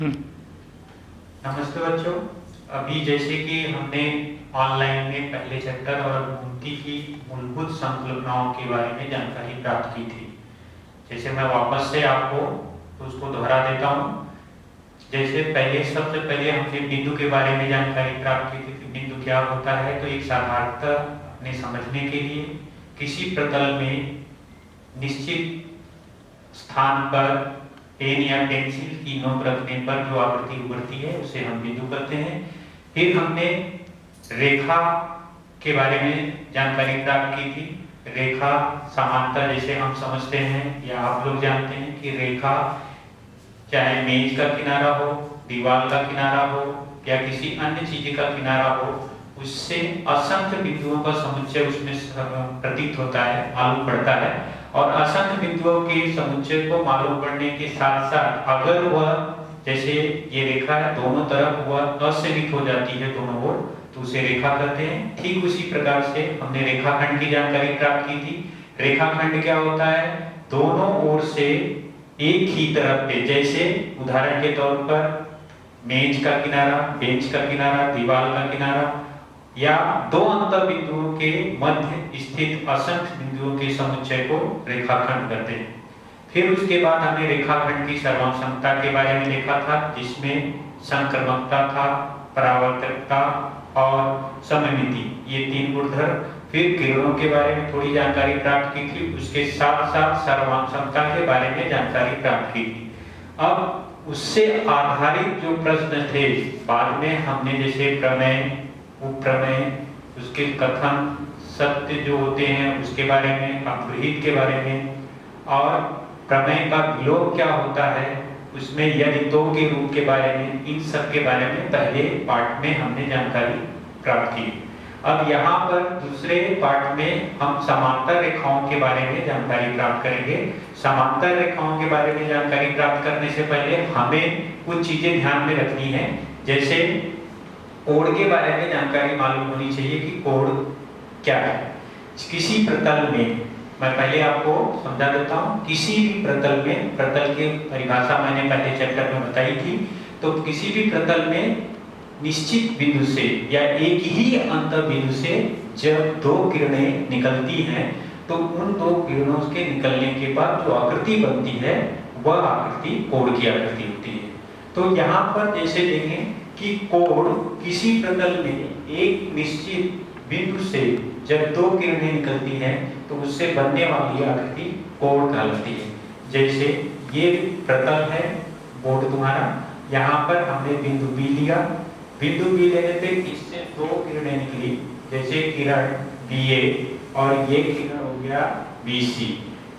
हम्म। नमस्ते बच्चों। अभी जैसे कि हमने ऑनलाइन में पहले चैप्टर और भूमिति की मूलभूत संकल्पनाओं के बारे में जानकारी प्राप्त की थी। जैसे मैं वापस से आपको तो उसको दोहरा देता हूँ। जैसे सबसे पहले हमने बिंदु के बारे में जानकारी प्राप्त की थी कि बिंदु क्या होता है। तो एक साधारणतः अपने समझने के लिए किसी प्रतल में निश्चित स्थान पर पेन या पेंसिल की नोक रखने पर जो आकृति उभरती है उसे हम बिंदु कहते हैं। फिर हमने रेखा के बारे में जानकारी प्राप्त की थी। रेखा समांतर जैसे हम समझते हैं या आप लोग जानते हैं कि रेखा चाहे मेज का किनारा हो, दीवार का किनारा हो या किसी अन्य चीज का किनारा हो, उससे असंख्य बिंदुओं का समुच्चय उसमें प्रतीत होता है, मालूम पड़ता है। और असंख्य बिंदुओं के समुच्चय को मालूम पड़ने के साथ साथ अगर वह जैसे ये रेखा दोनों तरफ वह असीमित हो जाती है दोनों ओर, तो उसे रेखा कहते हैं। ठीक उसी प्रकार से हमने रेखाखंड की जानकारी प्राप्त की थी। रेखाखंड क्या होता है? दोनों ओर से एक ही तरफ पे, जैसे उदाहरण के तौर पर मेज का किनारा, बेंच का किनारा, दीवार का किनारा या दो अंतर बिंदुओं के मध्य स्थित असंख्य बिंदुओं के समुच्चय को रेखाखंड कहते हैं। फिर उसके बाद हमने रेखाखंड की सर्वांशता के बारे में देखा था, जिसमें संक्रमकता था, परावर्तकता और सममिति, ये तीन गुणधर्म। फिर किरणों के बारे में थोड़ी जानकारी प्राप्त की थी, उसके साथ साथ सर्वांशता के बारे में जानकारी प्राप्त की थी। अब उससे आधारित जो प्रश्न थे बाद में हमने जैसे प्रमेय, उपप्रमेय, उसके कथन, सत्य जो होते हैं उसके बारे में, अपरिहित के बारे में, और प्रमेय का विलोप क्या होता है, उसमें यदि तो के रूप के बारे में, इन सब के बारे में पहले पार्ट में हमने जानकारी प्राप्त की। अब यहाँ पर दूसरे पार्ट में हम समांतर रेखाओं के बारे में जानकारी प्राप्त करेंगे। समांतर रेखाओं के बारे में जानकारी प्राप्त करने से पहले हमें कुछ चीजें ध्यान में रखनी है। जैसे कोण के बारे में जानकारी मालूम होनी चाहिए कि कोण क्या है। किसी प्रतल में, मैं पहले आपको समझा देता हूँ, किसी भी प्रतल में, प्रतल की परिभाषा मैंने पहले चैप्टर में बताई थी। तो किसी भी प्रतल में निश्चित बिंदु से या एक ही अंतर बिंदु से जब दो किरणें निकलती हैं तो उन दो किरणों के निकलने के बाद जो आकृति बनती है वह आकृति कोण की आकृति होती है। तो यहाँ पर जैसे देखें कि कोण किसी प्रतल में एक निश्चित बिंदु से जब दो किरणें निकलती हैं तो उससे बनने वाली आकृति कोण कहलाती है। जैसे ये प्रतल है बोर्ड तुम्हारा, यहाँ पर हमने बिंदु बी लिया। बिंदु बी लेने पे इससे दो किरणें निकली, जैसे किरण बी ए और ये किरण हो गया बी सी।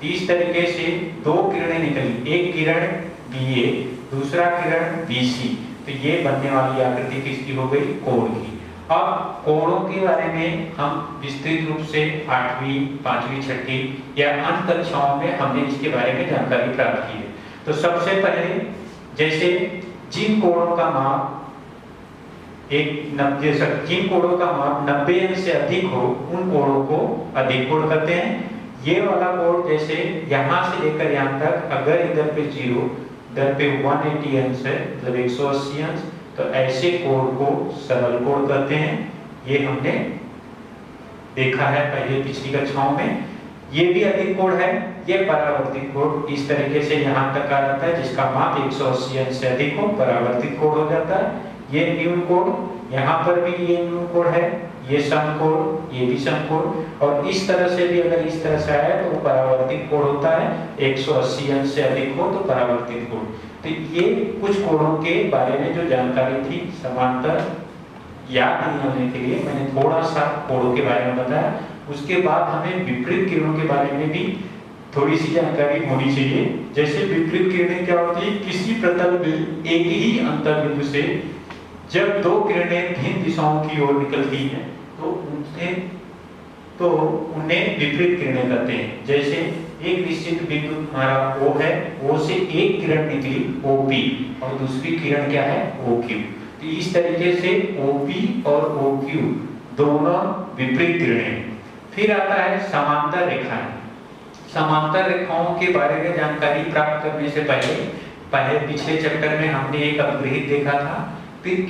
इस तरीके से दो किरणें निकली, एक किरण बी ए, दूसरा किरण बी सी। तो ये बनने वाली आकृति किसकी हो गई? कोण की। अब कोणों के बारे में हम विस्तृत रूप से 8वीं, 5वीं, 6वीं या अन्य कक्षाओं में हमने इसके बारे में जानकारी प्राप्त की है। तो सबसे पहले जैसे जिन कोणों का माप जिन कोणों का माप 90 अंश से अधिक हो उन कोणों को अधिक कोण कहते हैं। ये वाला कोण जैसे यहाँ से लेकर यहाँ तक, अगर इधर पे 0, इधर पे 180 अंश है, मतलब 180 अंश, तो ऐसे कोण को सरल कोण कहते हैं। ये हमने देखा है पहले पिछली कक्षाओं में। ये भी अधिक कोण है, ये परावर्तित कोण। इस तरीके से यहाँ तक आ जाता है, जिसका माप 180 अंश से अधिक हो परावर्तित कोण हो जाता है। ये न्यून कोण, यहाँ पर भी ये न्यून कोण है, ये समकोण, ये भी समकोण। और इस तरह से भी अगर इस तरह से आया तो वो परावर्तित कोण होता है। 180 अंश से अधिक हो तो परावर्तित कोण। तो ये कुछ कोणों के बारे में जो जानकारी थी, समांतर याद नहीं होने के लिए मैंने थोड़ा सा कोणों के बारे में बताया। उसके बाद हमें विपरीत किरणों के बारे में भी थोड़ी सी जानकारी होनी चाहिए। जैसे विपरीत किरणें क्या होती है? किसी प्रतल में एक ही अंतर बिंदु से जब दो किरणें भिन्न दिशाओं की ओर निकलती हैं तो उन्हें विपरीत किरणें कहते हैं। जैसे एक निश्चित बिंदु हमारा O है, O से एक किरण निकली OP और दूसरी किरण क्या है? OQ। तो इस तरीके से OP और OQ दोनों विपरीत किरणें। फिर आता है समांतर रेखाएं। समांतर रेखाओं के बारे में जानकारी प्राप्त करने से पहले पहले पिछले चैप्टर में हमने एक अपग्रहित देखा था। फिर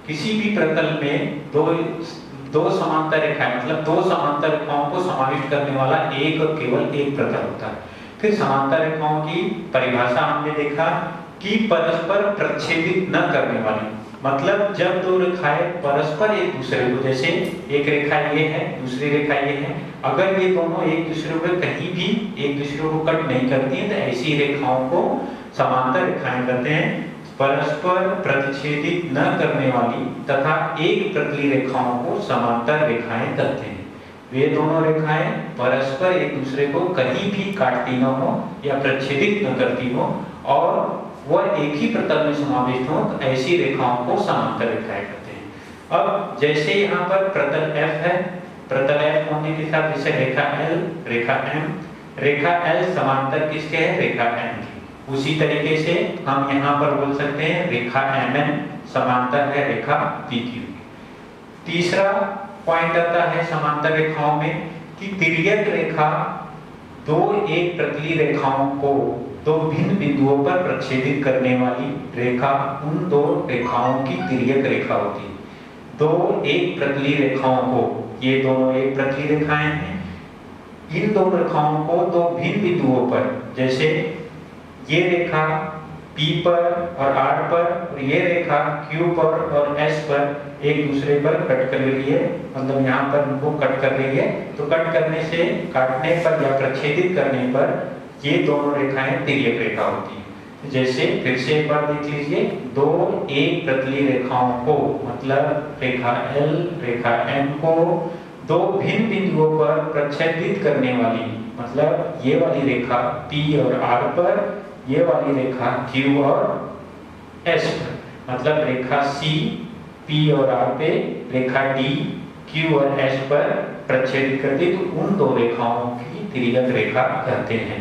किसी भी प्रतल में दो समांतर रेखाएं, मतलब दो समांतर रेखाओं को समाविष्ट करने वाला एक और केवल एक प्रतल होता है। फिर समांतर रेखाओं की परिभाषा हमने देखा कि परस्पर प्रच्छेदित न करने वाली, मतलब जब दो रेखाएं परस्पर एक दूसरे को, जैसे एक रेखा ये है, दूसरी रेखा ये है, अगर ये दोनों एक दूसरे को कहीं भी एक दूसरे को कट नहीं करती हैं तो ऐसी रेखाओं को समांतर रेखाएं कहते हैं। परस्पर प्रतिच्छेदित न करने वाली तथा एक प्रतली रेखाओं को समांतर रेखाएं कहते हैं। वे दोनों रेखाएं परस्पर एक दूसरे को कहीं भी काटती न हो या प्रच्छेदित न करती हो और वह एक ही प्रतल में समाविष्ट हो, तो ऐसी रेखाओं को समांतर रेखाएं कहते हैं। अब जैसे यहाँ पर प्रतल F है, प्रतल F होने के साथ जैसे रेखा L, रेखा M, रेखा L समांतर किसके है? रेखा M की। उसी तरीके से हम यहाँ पर बोल सकते हैं रेखा MN समांतर है रेखा PQ। तीसरा पॉइंट आता है समांतर रेखाओं में कि तिर्यक रेखा दो एक प्रतली रेखाओं को दो भिन्न बिंदुओं पर प्रच्छेदित करने वाली रेखा उन दो रेखाओं की तिर्यक रेखा होती है। दो एक प्रतली रेखाओं को, ये दोनों एक प्रतली रेखाएं हैं, इन दो रेखाओं को दो भिन्न बिंदुओं पर, जैसे ये रेखा P पर और R पर और ये रेखा Q पर और S पर एक दूसरे पर कट कर रही है, मतलब यहाँ पर उनको कट कर रही है, तो कट करने से, काटने पर या प्रच्छेदित करने पर ये दोनों रेखाएं तिर्यक रेखा होती है। जैसे फिर से एक बार देख लीजिए, दो एक प्रतली रेखाओं को, मतलब रेखा L, रेखा M को दो भिन्न बिंदुओं पर प्रच्छेदित करने वाली, मतलब ये वाली रेखा P और R पर, ये वाली रेखा Q और S पर, मतलब रेखा C P और R पे, रेखा D Q और S पर प्रच्छेदित करती, तो उन दो रेखाओं की तिर्यक रेखा कहते हैं।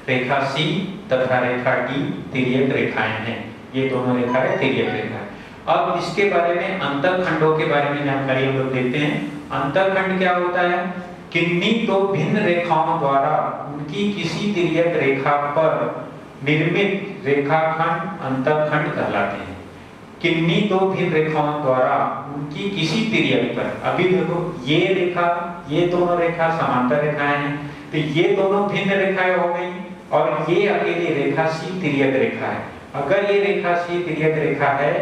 रेखा C तथा रेखा D तिर्यक रेखाएं हैं, ये दोनों रेखाएं तिर्यक रेखाएं। अब इसके बारे में अंतःखंडों के बारे में जानकारी हम लोग देखते हैं। अंतःखंड क्या होता है? किन्हीं दो भिन्न रेखाओं द्वारा उनकी किसी तिर्यक रेखा पर निर्मित रेखाखंड अंतःखंड कहलाते हैं। किन्हीं दो भिन्न रेखाओं द्वारा उनकी किसी तिर्यक पर, अभी देखो ये रेखा, ये दोनों रेखा समांतर रेखाएं हैं, तो ये दोनों भिन्न रेखाएं हो गई और ये अकेली रेखा C तिर्यक रेखा है। अगर ये रेखा C तिर्यक रेखा है,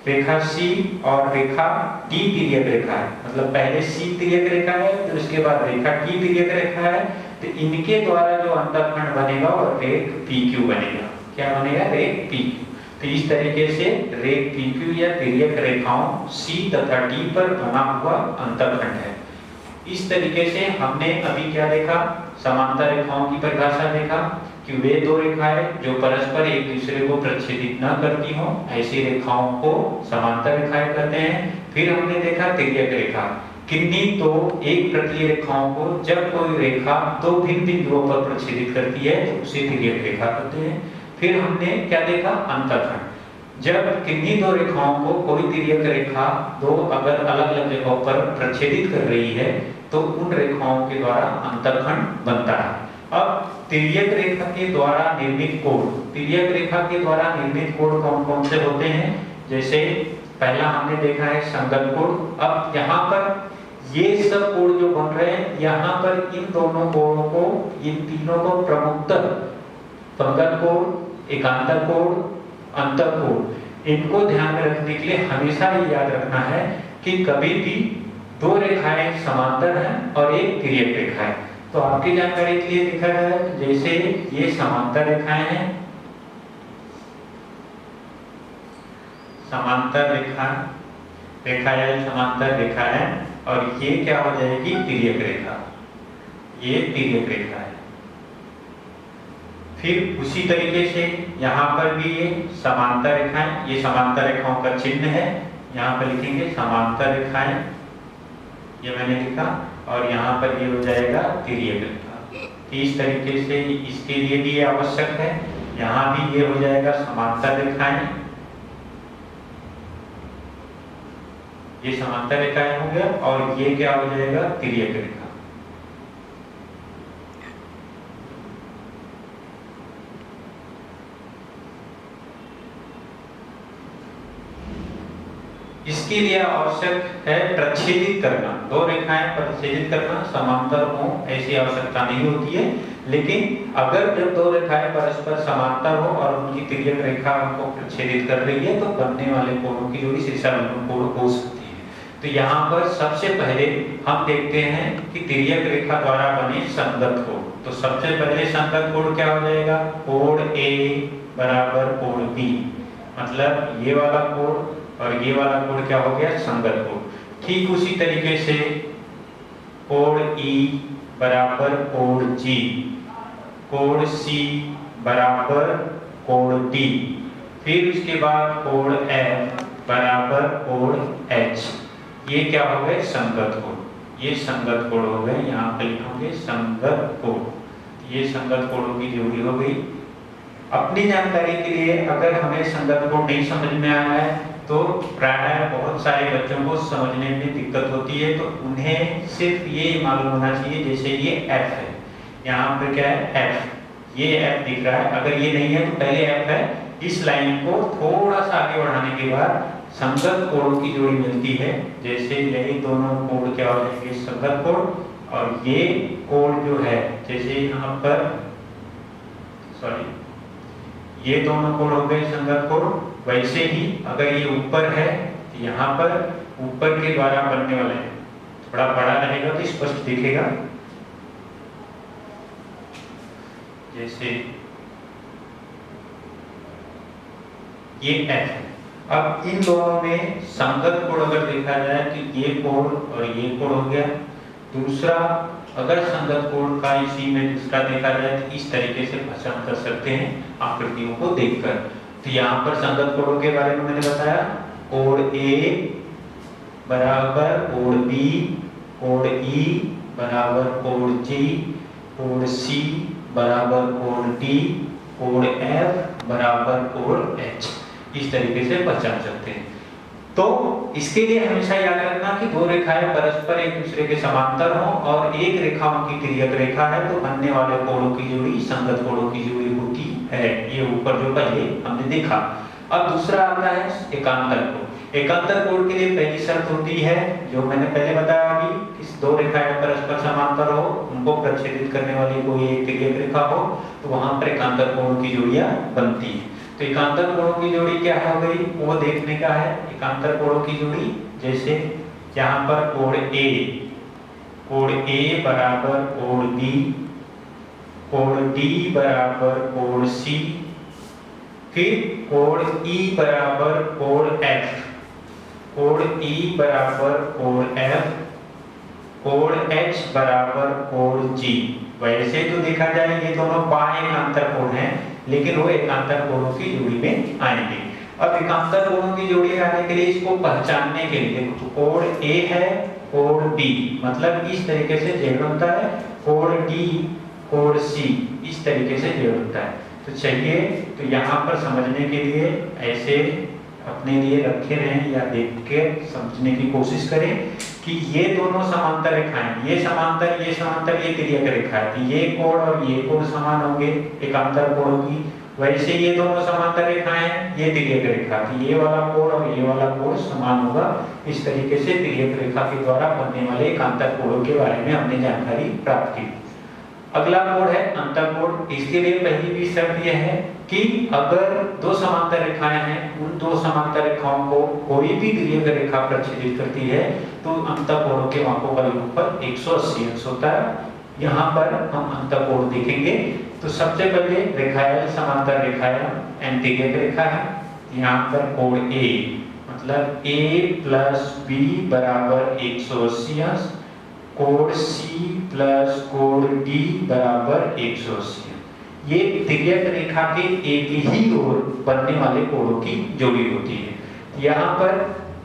रेखा C और रेखा D तिर्यक रेखा है, मतलब पहले C तिर्यक रेखा है तो उसके बाद रेखा D तिर्यक रेखा है, तो इनके द्वारा जो अंतःखंड बनेगा वो रेख PQ बनेगा। क्या बनेगा? रेख PQ। तो इस तरीके से रेख PQ या तिर्यक रेखाओं C तथा D पर बना हुआ अंतःखंड है। इस तरीके से हमने अभी क्या देखा? समांतर रेखाओं की परिभाषा देखा कि वे दो रेखाएं जो परस्पर एक दूसरे को प्रच्छेदित न करती हों, ऐसी रेखाओं को समांतर रेखाएं कहते हैं। फिर हमने देखा तिर्यक रेखा, किन्हीं दो एक प्रतली रेखाओं को जब कोई रेखा दो भिन्न बिंदुओं पर प्रच्छेदित करती है तो उसे तिर्यक रेखा कहते हैं। फिर हमने क्या देखा? अंतःखंड, जब किन्हीं दो रेखाओं को कोई तिर्यक रेखा दो अगर अलग अलग जगहों पर प्रच्छेदित कर रही है तो उन रेखाओं के द्वारा अंतःखंड बनता है। अब तिर्यक रेखा के द्वारा निर्मित कोण, तिर्यक रेखा के द्वारा निर्मित कोण कौन कौन से होते हैं? जैसे पहला हमने देखा है संगत कोण। अब यहाँ पर ये सब कोण जो बन रहे हैं, यहाँ पर इन दोनों कोणों को, इन तीनों को प्रमुखतः संगत कोण, एकांतर कोण, अंतर कोण, इनको ध्यान में रखने के लिए हमेशा ये याद रखना है कि कभी भी दो रेखाएं समांतर हैं और एक तिर्यक रेखा है। तो आपकी जानकारी के लिए लिखा गया है, जैसे ये समांतर रेखाएं हैं, समांतर रेखा, रेखा L समांतर रेखा है, और ये क्या हो जाएगी? तिर्यक रेखा, ये तिर्यक रेखा है। फिर उसी तरीके से यहाँ पर भी ये समांतर रेखाएं, ये समांतर रेखाओं का चिन्ह है, यहाँ पर लिखेंगे समांतर रेखाएं, ये मैंने लिखा, और यहाँ पर ये हो जाएगा तिर्यक रेखा। इस तरीके से इसके लिए भी ये आवश्यक है, यहाँ भी ये हो जाएगा समांतर रेखाएं, ये समांतर रेखाएं हो गया, और ये क्या हो जाएगा? तिर्यक रेखा। इसके लिए आवश्यक है प्रच्छेदित करना, दो रेखाएं प्रच्छेदित करना, समांतर हो ऐसी आवश्यकता नहीं होती है। लेकिन अगर जब दो रेखाएं परस्पर समांतर हो और उनकी तिर्यक रेखा उनको प्रच्छेदित कर रही है तो बनने वाले कोणों की जोड़ी शीर्षानुलंब कोण हो सकती है। तो यहाँ पर सबसे पहले हम देखते हैं कि तिर्यक रेखा द्वारा बने संगत कोण। तो सबसे पहले संगत कोण क्या हो जाएगा, कोण ए बराबर कोण बी, मतलब ये वाला कोण और ये वाला कोण क्या हो गया, संगत कोण। ठीक उसी तरीके से कोण ई बराबर कोण जी, कोण सी बराबर कोण डी, फिर उसके बाद कोण एफ बराबर कोण एच। ये क्या हो गए, संगत कोण। ये संगत कोण हो गए, यहाँ पे लिखोगे संगत कोण। ये संगत कोणों की जोड़ी हो गई। अपनी जानकारी के लिए अगर हमें संगत कोण नहीं समझ में आया है तो प्रायः बहुत सारे बच्चों को समझने में दिक्कत होती है, तो उन्हें सिर्फ ये मालूम होना चाहिए जैसे ये F है, यहाँ पे क्या है F, ये F दिख रहा है। अगर ये नहीं है तो पहले F है, इस लाइन को थोड़ा सा आगे बढ़ाने के बाद संगत कोणों की जोड़ी मिलती है। जैसे यही दोनों कोण क्या हो जाएंगे, संगत कोण, और ये कोण जो है जैसे यहाँ पर ये दोनों कोण हो गए संगत कोण। वैसे ही अगर ये ऊपर है तो यहाँ पर ऊपर के द्वारा बनने वाले हैं, थोड़ा बड़ा रहेगा तो स्पष्ट दिखेगा। जैसे ये F है। अब इन दोनों में संगत कोण अगर देखा जाए तो ये कोण और ये कोण हो गया। दूसरा अगर संगत कोण का इसी में दूसरा देखा जाए तो इस तरीके से पहचान कर सकते हैं आकृतियों को देखकर। तो यहाँ पर संगत कोणों के बारे में मैंने बताया, कोण ए बराबर कोण बी, कोण ई बराबर कोण जी, कोण सी बराबर कोण डी, कोण एफ बराबर कोण एच। इस तरीके से पहचान सकते हैं। तो इसके लिए हमेशा याद रखना कि दो रेखाएं परस्पर एक दूसरे के समांतर हों और एक रेखा उनकी तिर्यक रेखा है तो बनने वाले कोणों की जोड़ी संगत कोणों की जोड़ी होती है। ये ऊपर जो पहले हमने देखा। अब दूसरा आता है एकांतर कोण। एकांतर कोण के लिए पहली शर्त होती है जो मैंने पहले बताया अभी, इस दो रेखाएं परस्पर समांतर हो, उनको प्रच्छेदित करने वाली कोई एक तिर्यक रेखा हो तो वहां पर एकांतर कोणों की जोड़ियां बनती है। तो एकांतर कोणों की जोड़ी क्या हो गई वो देखने का है। एकांतर कोणों की जोड़ी जैसे यहाँ पर कोण ए बराबर कोण बी, कोण डी बराबर कोण सी, फिर कोण ई बराबर कोण एफ, कोण ई बराबर कोण एफ, कोण एच बराबर कोण जी। वैसे तो देखा जाए ये दोनों बाह्य एकांतर कोण हैं, लेकिन वो एकांतर कोणों की जोड़ी में आएंगे। अब एकांतर कोणों की जोड़ी आने के लिए इसको पहचानने के लिए कोण ए है, कोण बी, मतलब इस तरीके से जेड बनता है, कोण डी, कोण सी, इस तरीके से जेड बनता है। तो चलिए तो यहाँ पर समझने के लिए ऐसे अपने लिए रखे रहें या देख के समझने की कोशिश करें कि ये दोनों समांतर रेखाएं, ये समांतर ये तिर्यक रेखा है, तो ये कोण और ये कोण समान होंगे एकांतर कोणों की। वैसे ये दोनों समांतर रेखाएं हैं, ये तिर्यक रेखा, तो ये वाला कोण और ये वाला कोण समान होगा। इस तरीके से तिर्यक रेखा के द्वारा बनने वाले एकांतर कोणों के बारे में हमने जानकारी प्राप्त की। अगला कोण है अंतःकोण। इसके लिए पहली भी शर्त यह है कि अगर दो समांतर रेखाएं हैं, उन दो समांतर रेखाओं को कोई भी तिर्यक रेखा प्रच्छेदित करती है तो अंतःकोणों के मापों का योगफल 180 अंश होता है। यहाँ पर हम अंतःकोण देखेंगे तो सबसे पहले रेखाएं समांतर रेखाएं एन तिर्यक रेखा है। यहाँ पर कोण ए मतलब a प्लस बी बराबर 180 अंश, कोण सी प्लस कोण डी बराबर 180। ये तिर्यक रेखा के एक ही ओर बनने वाले कोणों की जोड़ी होती है। यहाँ पर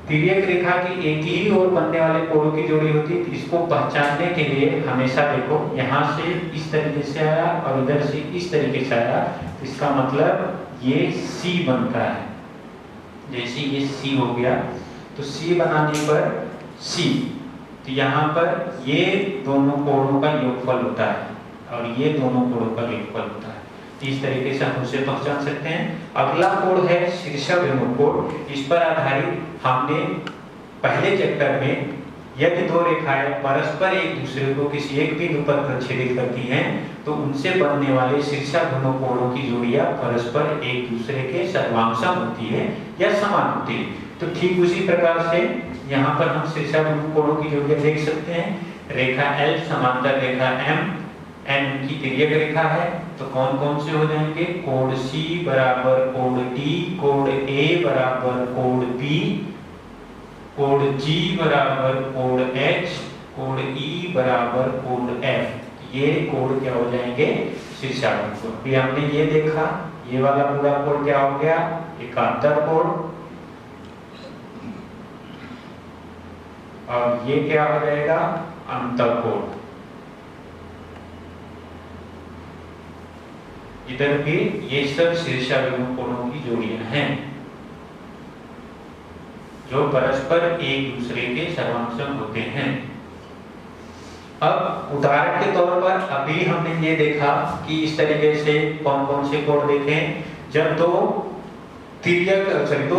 तिर्यक रेखा की एक ही ओर बनने वाले कोणों की जोड़ी होती है। इसको पहचानने के लिए हमेशा देखो यहाँ से इस तरीके से आया और इधर से इस तरीके से आया, तो इसका मतलब ये C बनता है। जैसे ये C हो गया तो C बनाने पर C, तो यहाँ पर ये दोनों कोणों का योगफल होता है और ये दोनों कोणों का योगफल होता है। इस तरीके से हम उसे पहचान सकते हैं। अगला कोड है शीर्षाभिमुख कोड। इस पर आधारित हमने पहले चैप्टर में यदि दो रेखाएं परस्पर एक दूसरे को किसी एक बिंदु पर प्रच्छेदित करती हैं तो उनसे बनने वाले शीर्षाभिमुख कोणों की जोड़ियां परस्पर एक दूसरे के सर्वांगसम होती है या समान होती है। तो ठीक उसी प्रकार से यहाँ पर हम शीर्षाभिमुख कोणों की जोड़ियां देख सकते हैं। रेखा L समांतर रेखा M, N की तिर्यक रेखा है, तो कौन कौन से हो जाएंगे? कोण C बराबर कोण D, कोण A बराबर कोण B, कोण G बराबर कोण H, कोण E बराबर कोण F। ये कोण क्या हो जाएंगे? शीर्षाभिमुख कोण। अभी हमने ये देखा, ये वाला पूरा कोण क्या हो गया? एकांतर कोण। और ये क्या हो जाएगा? अंतःकोण। इधर भी ये सब शीर्षाभिमुख कोणों की जोड़ियां हैं जो परस्पर एक दूसरे के सर्वांगसम होते हैं। अब उदाहरण के तौर पर अभी हमने ये देखा कि इस तरीके से कौन कौन से कोण देखे। जब दो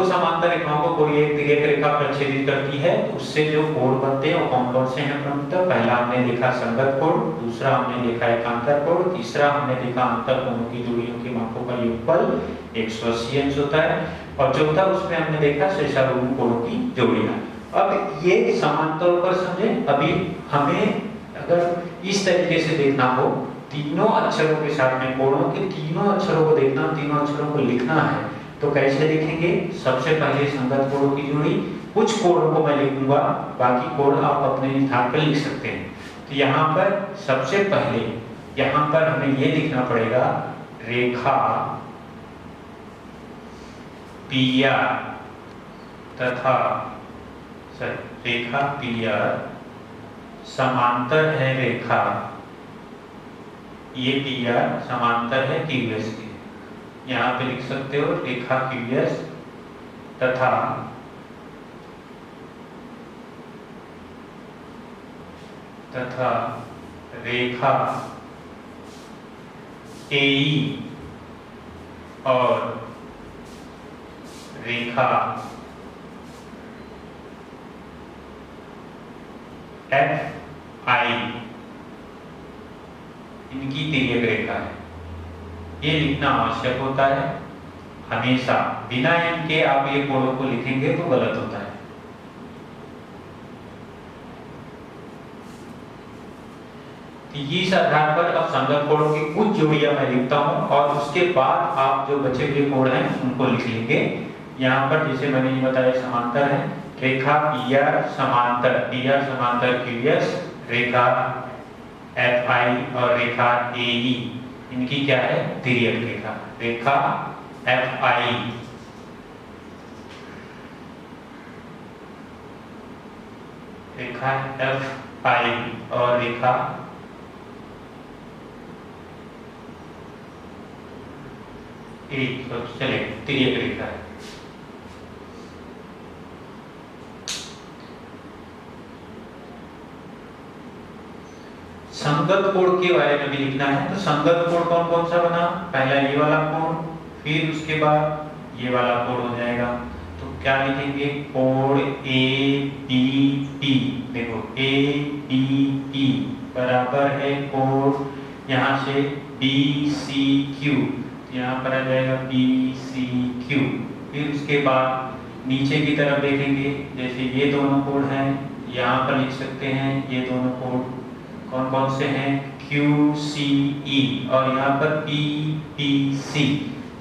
समांतर रेखाओं को कोई एक तिर्यक रेखा प्रच्छेदित करती है तो उससे जो कोण बनते हैं वो कौन कौन से हैं प्रमुखतः? पहला हमने देखा संगत कोण, दूसरा हमने देखा एकांतर कोण, तीसरा हमने देखा अंतःकोणों की जोड़ियों के मापों का योगफल 180 अंश होता है, और चौथा उसमें हमने देखा शीर्षाभिमुख कोणों की जोड़ियां। अब ये समान तौर पर समझे। अभी हमें अगर इस तरीके से देखना हो, तीनों अक्षरों के साथ में कोणों के तीनों अक्षरों को देखना, तीनों अक्षरों को लिखना है तो कैसे लिखेंगे? सबसे पहले संगत कोणों की जोड़ी। कुछ कोणों को मैं लिखूंगा, बाकी कोण आप अपने स्थान पर लिख सकते हैं। तो यहाँ पर सबसे पहले यहाँ पर हमें ये लिखना पड़ेगा रेखा PR तथा रेखा PR समांतर है रेखा, ये PR समांतर है QS के। यहाँ पे लिख सकते हो रेखा QS तथा रेखा AE और रेखा FI इनकी तिर्यक रेखा है। ये लिखना आवश्यक होता है हमेशा। बिना इनके आप ये कोणों को लिखेंगे तो गलत होता है। इस आधार पर अब संगत कोणों की कुछ जोड़ियां मैं लिखता हूं और उसके बाद आप जो बचे हुए कोण हैं उनको लिख लेंगे। यहाँ पर जैसे मैंने ये बताया समांतर है, रेखा PR समांतर QS, रेखा FI और रेखा AE इनकी क्या है? तिर्यक रेखा। रेखा FI और रेखा चले तिर्यक रेखा है। संगत कोण के बारे में भी लिखना है। तो संगत कोण कौन कौन सा बना? पहला ये वाला कोण, फिर उसके बाद ये वाला कोण हो जाएगा। तो क्या लिखेंगे? कोण ABP। देखो ABP बराबर है कोण यहाँ से BCQ, यहाँ पर आ जाएगा BCQ। फिर उसके बाद नीचे की तरफ देखेंगे, जैसे ये दोनों कोण हैं, यहाँ पर लिख सकते हैं ये दोनों कोण कौन कौन से हैं? QCE और यहाँ पर PPC।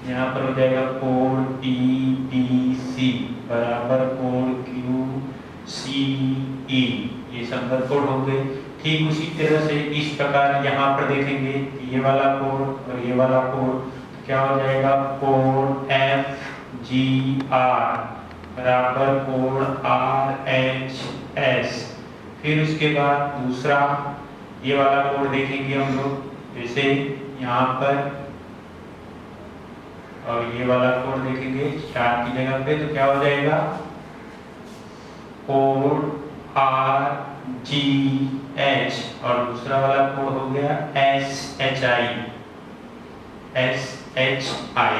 यहाँ पर हो जाएगा कोण PPC बराबर कोण QCE। ये संगत कोण हो गए। ठीक उसी तरह से इस प्रकार यहाँ पर देखेंगे ये वाला कोण और ये वाला कोण, क्या हो जाएगा? कोण FGR बराबर कोण RHS। फिर उसके बाद दूसरा ये वाला कोण देखेंगे हम लोग, जैसे यहाँ पर, और ये वाला कोण देखेंगे 4 की जगह पे, तो क्या हो जाएगा? कोण RGH और दूसरा वाला कोण हो गया SHI। SHI।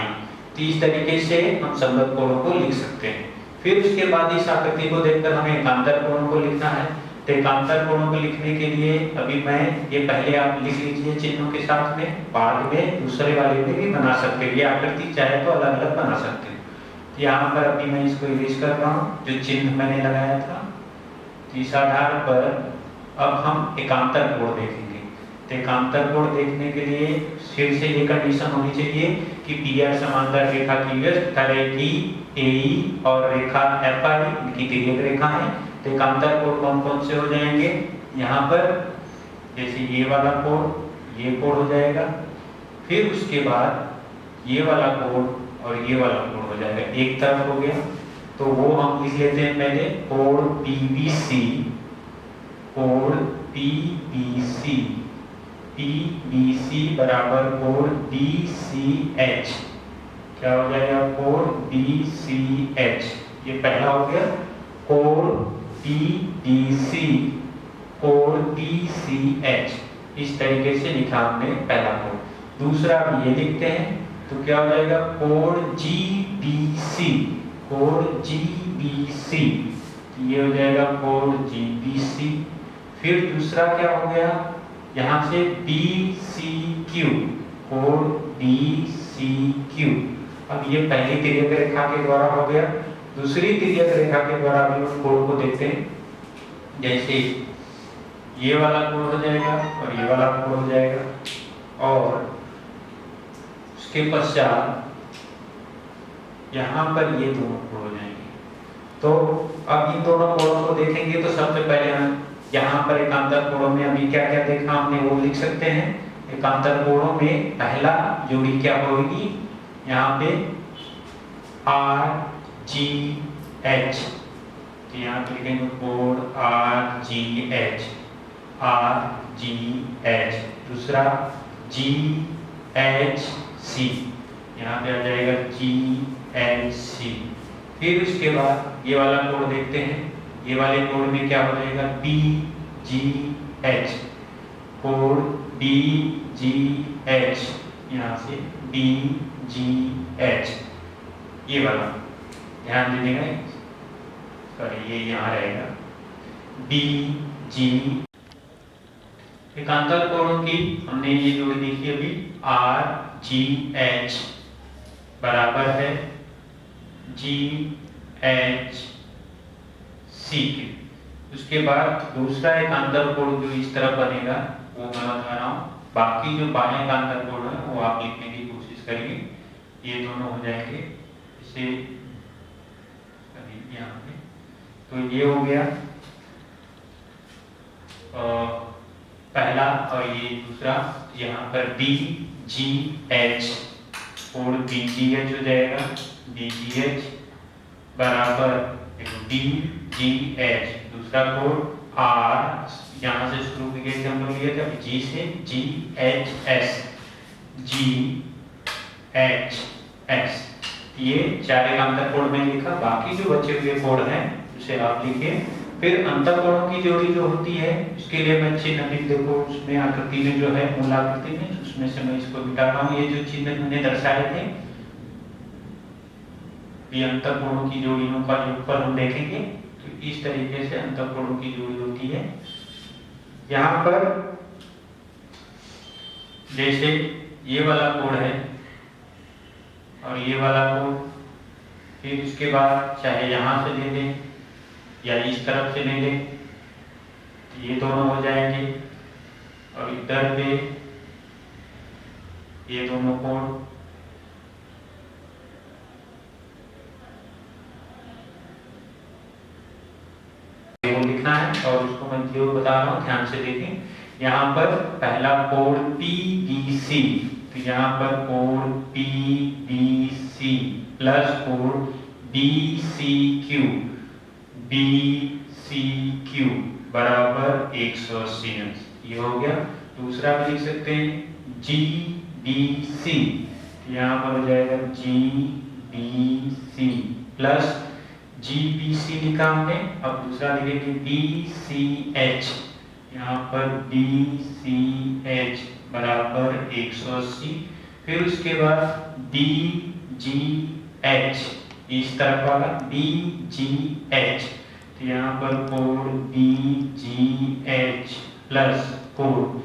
तो इस तरीके से हम संगत कोणों को लिख सकते हैं। फिर उसके बाद इस आकृति को देखकर हमें एकांतर कोणों को लिखना है। तो एकांतर कोणों को लिखने के लिए अभी मैं ये पहले आप लिख लीजिए चिन्हों के साथ में, बाद में दूसरे वाले में भी बना सकते हैं। ये आकृति चाहे तो अलग अलग बना सकते हैं। यहाँ पर अभी मैं इसको इरेज कर रहा हूँ जो चिन्ह मैंने लगाया था। तो इस आधार पर अब हम एकांतर कोण देखेंगे। तो एकांतर कोण देखने के लिए फिर से ये कंडीशन होनी चाहिए कि PR समांतर रेखा की व्यस्त करेगी AE और रेखा FI इनकी तिर्यक रेखा है। तो एकांतर कोण कौन कौन से हो जाएंगे? यहाँ पर जैसे ये वाला कोण, ये कोण हो जाएगा, फिर उसके बाद ये वाला कोण और ये वाला कोण हो जाएगा। एक तरफ हो गया तो वो हम लिख लेते हैं पहले कोण PBC, कोण PBC, PBC बराबर कोण BCH। क्या हो जाएगा? कोण BCH। ये पहला हो गया कोण PBC, कोण BCH। इस तरीके से लिखा हमने पहला कोण। दूसरा भी ये लिखते हैं तो क्या हो जाएगा? कोण GBC, कोण GBC। ये हो जाएगा कोण GBC। फिर दूसरा क्या हो गया? यहाँ से BCQ, कोण BCQ। अब ये पहली तिर्यक रेखा के द्वारा हो गया। दूसरी तिर्यक रेखा के द्वारा भी उस कोण को देखते हैं। जैसे ये वाला कोण हो जाएगा और ये वाला कोण हो जाएगा, और उसके पश्चात यहाँ पर ये दोनों कोण हो जाएंगे। तो अब इन दोनों कोणों को देखेंगे तो सबसे पहले हम यहाँ पर एकांतर कोणों में अभी क्या क्या देखा हमने वो लिख सकते हैं। एकांतर कोणों में पहला जोड़ी क्या होगी? यहाँ पे RGH। तो यहाँ पे लिखेंगे कोण RGH, RGH। दूसरा GHC, यहाँ पे आ जाएगा GHC। फिर उसके बाद ये वाला कोण देखते हैं। ये वाले कोण में क्या हो जाएगा? BGH, कोण BGH, यहाँ से BGH। ये वाला ध्यान दीजिएगा, सॉरी ये यहाँ रहेगा BG। एकांतर कोणों की हमने ये जोड़ी देखी अभी RGH बराबर है GHC के। उसके बाद दूसरा एकांतर कोण जो इस तरह बनेगा वो मैं बता रहा हूँ। बाकी जो बाएं एकांतर कोण है वो आप लिखने की कोशिश करिए। ये दोनों हो जाएंगे इसे यहाँ पे। तो ये हो गया पहला और ये दूसरा। यहाँ पर BGH, कोण BGH हो जाएगा, BGH बराबर BGH। दूसरा कोण R, यहाँ से शुरू किए थे हम लोग, लिए थे G से GHS, GHS। ये चार एकांतर कोण में लिखा। बाकी जो बचे हुए कोण हैं उसे आप लिखिए। फिर अंतःकोणों की जोड़ी जो होती है उसके लिए मैं चिन्ह अभी देखो उसमें आकृति में जो है मूल आकृति में उसमें से मैं इसको मिटा रहा हूँ। ये जो चिन्ह मैंने दर्शाए थे ये अंतःकोणों की जोड़ियों का योगफल हम देखेंगे। तो इस तरीके से अंतःकोणों की जोड़ी होती है। यहाँ पर जैसे ये वाला कोण है और ये वाला कोण, फिर उसके बाद चाहे यहाँ से ले लें या इस तरफ से ले लें, तो ये दोनों हो जाएंगे। और इधर पे ये दोनों कोण लिखना है और उसको मैं जो बता रहा हूँ ध्यान से देखें। यहाँ पर पहला कोण PBC, तो यहाँ पर कोण PBC प्लस कोण BCQ, BCQ बराबर 180 अंश। ये हो गया। दूसरा भी लिख सकते हैं GBC, यहाँ पर हो जाएगा GBC प्लस GBC लिखा हमने। अब दूसरा लिखेंगे BCH, यहाँ पर BCH बराबर 180। फिर उसके बाद डी जी एच, इस तरफ वाला डी जी एच, तो यहाँ पर code D G H plus code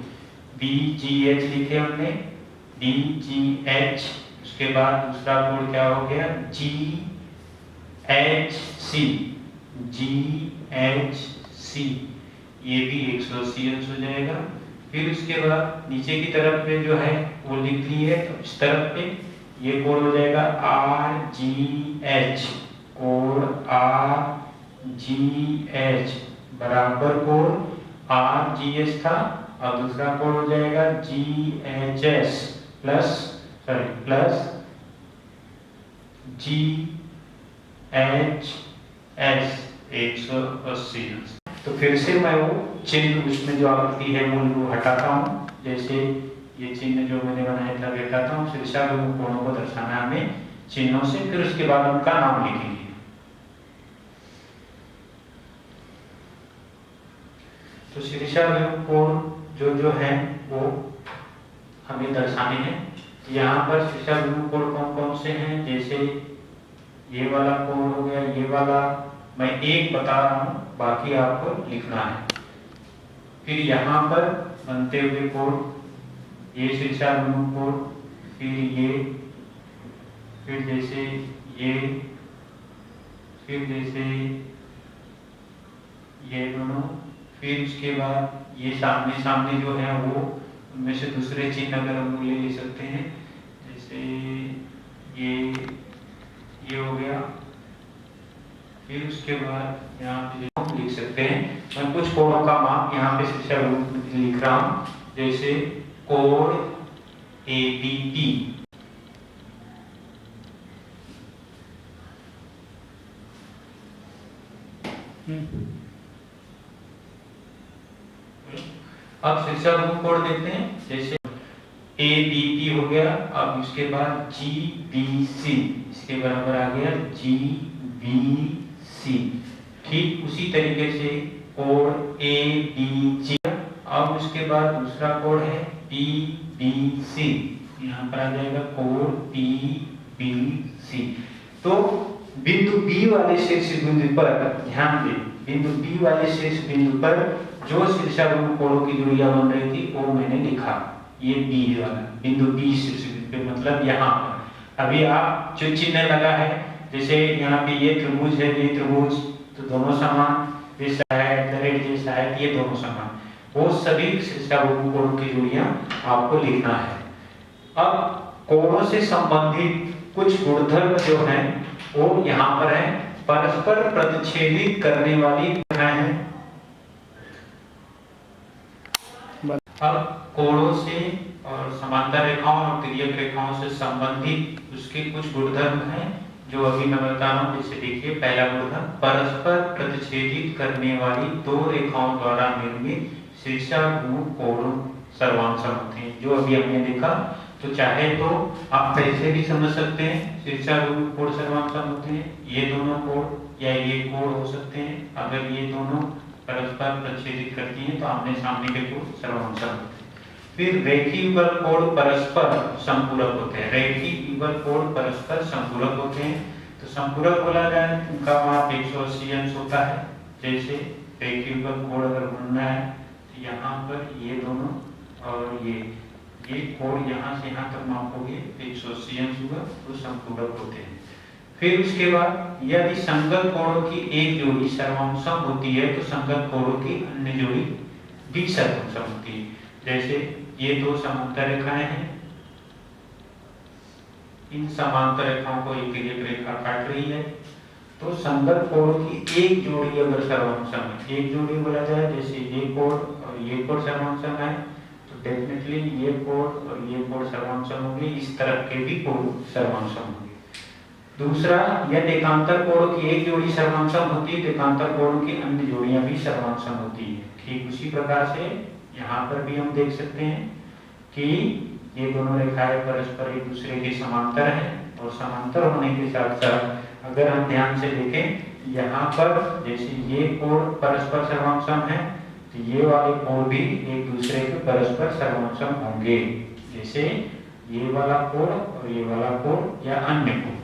D G H लिखे हमने, डी जी एच। उसके बाद दूसरा कोड क्या हो गया, जी एच सी, जी एच सी, ये भी 180 अंश हो जाएगा। फिर उसके बाद नीचे की तरफ पे जो है वो लिख ली है, तो इस तरफ पे ये कोड हो जाएगा R G H, code R G H बराबर कोड आर जी एच था, और दूसरा कोड हो जाएगा जी एच एस प्लस जी एच एस 180 अंश। तो फिर से मैं वो चिन्ह उसमें जो आकृति है मूल को हटाता हूँ, जैसे ये चिन्ह जो मैंने बनाया था हटाता हूँ, शीर्षा कोणों को दर्शाना हमें चिन्हों से, फिर उसके बाद उनका नाम लिखेंगे। तो शीर्षा कोण जो है वो हमें दर्शाने हैं। यहाँ पर शीर्षा कोण कौन कौन से हैं, जैसे ये वाला कोण हो गया, ये वाला मैं एक बता रहा हूँ, बाकी आपको लिखना है। फिर यहाँ पर बनते हुए कोण, ये शीर्षा कोण, फिर ये, फिर जैसे ये, फिर जैसे ये दोनों, फिर उसके बाद ये सामने सामने जो है वो उनमें से दूसरे चिन्ह अगर हम ले सकते हैं, जैसे ये हो गया। फिर उसके बाद यहाँ पे लिख सकते हैं, मैं कुछ कोणों का माप यहाँ पे शीर्षा लिख रहा हूँ, जैसे कोण एबीपी, अब शीर्षा कोण देखते हैं, जैसे एबीपी हो गया, अब उसके बाद जीबीसी, इसके बराबर आ गया जीबीसी। ठीक उसी तरीके से कोड एबीजी, अब उसके बाद दूसरा कोड है पीबीसी, यहाँ पर आ जाएगा कोड पीबीसी। तो बिंदु बी वाले शीर्ष बिंदु पर ध्यान दें, बिंदु बी वाले शीर्ष बिंदु पर जो शीर्षाभिमुख कोणों की जोड़ियां बन रही थी वो मैंने लिखा, ये बी वाला बिंदु बी शीर्ष बिंदु, मतलब यहाँ पर अभी आप जो चिन्ह लगा है, जैसे यहाँ पे ये त्रिभुज है, ये त्रिभुज, तो दोनों समान, जैसा है जैसा है, ये दोनों समान, वो सभी शीर्षाभिमुख कोणों की जोड़ियां आपको लिखना है। अब कोणों से संबंधित कुछ गुणधर्म जो हैं वो यहाँ पर है, परस्पर प्रतिच्छेदित करने वाली है। अब कोणों से और समांतर रेखाओं और तिर्यक रेखाओं से संबंधित उसके कुछ गुणधर्म हैं जो अभी मैं बता रहा हूँ। जैसे देखिए, पहला गुणधर्म, परस्पर प्रतिच्छेदित करने वाली दो रेखाओं द्वारा निर्मित शीर्षाभिमुख कोण सर्वांशम होते हैं, जो अभी हमने देखा। तो चाहे तो आप ऐसे भी समझ सकते हैं, शीर्षाभिमुख कोण सर्वांशम होते हैं, ये दोनों कोण या ये कोण हो सकते हैं। अगर ये दोनों परस्पर प्रतिच्छेदित करती हैं तो आमने सामने के कोण सर्वांशम होते हैं। फिर रेखीय युगल कोण परस्पर संपूरक होते हैं, रेखीय युगल कोण परस्पर संपूरक होते हैं। तो संपूरक बोला जाए उनका माप 180 अंश होता है। जैसे रेखीय युगल कोण अगर ढूंढना है तो यहाँ पर ये दोनों और ये कोण यहाँ से यहाँ तक मापोगे 180 अंश होगा, तो संपूरक होते हैं। फिर उसके बाद यदि संगत कोणों की एक जोड़ी सर्वांशम होती है तो संगत कोणों की अन्य जोड़ी भी सर्वांशम होती है। जैसे ये दो समांतर रेखाएं हैं, इन समांतर रेखाओं को एक रेखा काट रही है, तो संगत कोणों की एक जोड़ी अगर सर्वांशम है, एक जोड़ी बोला जाए जैसे ये कोण और ये कोण सर्वांशम है, तो डेफिनेटली ये कोण और ये कोण सर्वांशम होंगे, इस तरफ के भी कोण सर्वांशम होंगे। दूसरा, यदि एकांतर कोणों की एक जोड़ी सर्वांशम होती है तो एकांतर कोणों की अन्य जोड़ियां भी सर्वांशम होती है। ठीक उसी प्रकार से यहाँ पर भी हम देख सकते हैं कि ये दोनों रेखाएं परस्पर एक दूसरे के समांतर हैं, और समांतर होने के साथ साथ अगर हम ध्यान से देखें यहाँ पर जैसे ये कोण परस्पर सर्वांशम है, तो ये वाले कोण भी एक दूसरे के परस्पर सर्वांशम होंगे। जैसे ये वाला कोण और ये वाला कोण या अन्य कोण,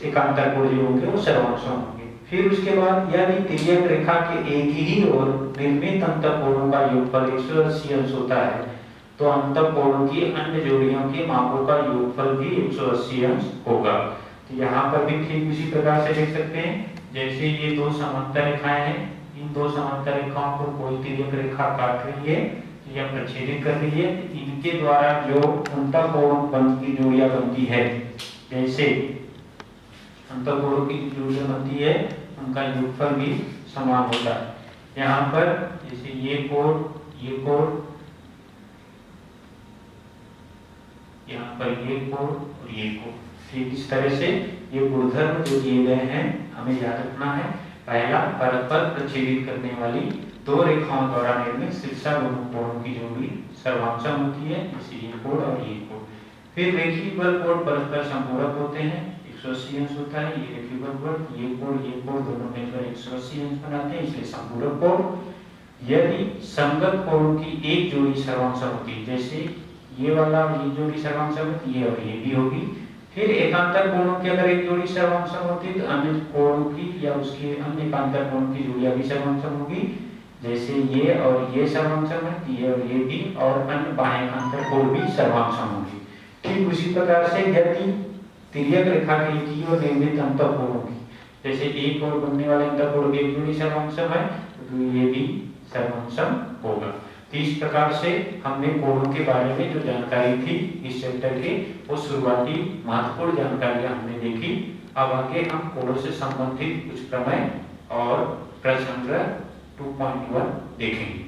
एकांतर कोण जो होंगे वो सर्वांश होंगे। फिर उसके बाद यदि तिर्यक रेखा के एक ही ओर निर्मित अंतःकोणों का योगफल 180 अंश होता है तो अंतःकोणों की अन्य जोड़ियों के मापों का योगफल भी 180 अंश होगा। तो यहाँ पर भी ठीक उसी प्रकार से देख सकते हैं, जैसे ये दो समांतर रेखाएं हैं, इन दो समांतर रेखाओं को कोई तिर्यक रेखा काट रही है या प्रच्छेदित कर रही है, इनके द्वारा जो अंतःकोण की जोड़ियां बनती है, जैसे अंतःकोणों की जोड़ियां बनती है उनका योगफल भी समान होता है। यहाँ पर जैसे ये कोण, ये कोण, यहाँ पर ये कोण और ये कोण, ठीक इस तरह से ये गुणधर्म जो दिए गए हैं हमें याद रखना है। पहला, परस्पर प्रच्छेदित करने वाली दो रेखाओं द्वारा निर्मित शीर्षाभिमुख कोणों की जोड़ी सर्वांशम होती है, जैसे ये कोण और ये कोण। फिर रेखीय बल कोण परस्पर संपूरक होते हैं, 180 अंश होता है। ये रेखीय बल कोण, ये कोण दोनों मिलकर 180 अंश बनाते हैं, इसलिए संपूरक कोण। यदि संगत कोणों की एक जोड़ी सर्वांशम होती है, जैसे ये वाला ये जोड़ी सर्वांशम है, ये और ये भी होगी। फिर एकांतर कोणों की अगर एक जोड़ी सर्वांशम होती है तो अन्य कोणों की या उसके अन्य एकांतर कोणों की जोड़ियां भी सर्वांशम होगी, जैसे ये और ये सर्वांशम है, ये और ये भी, और अन्य बाह्य एकांतर कोण भी सर्वांशम होंगे। ठीक उसी प्रकार से यदि तिर्यक रेखा के एक ही ओर निर्मित अंतःकोणों की, जैसे एक ओर बनने वाले अंतःकोण की एक जोड़ी सर्वांशम है तो ये भी सर्वांशम होगा। तो इस प्रकार से हमने कोणों के बारे में जो जानकारी थी इस चैप्टर के, वो शुरुआती महत्वपूर्ण जानकारियां हमने देखी। अब आगे हम कोणों से संबंधित कुछ प्रमेय और प्रश्न संग्रह 2.1 देखेंगे।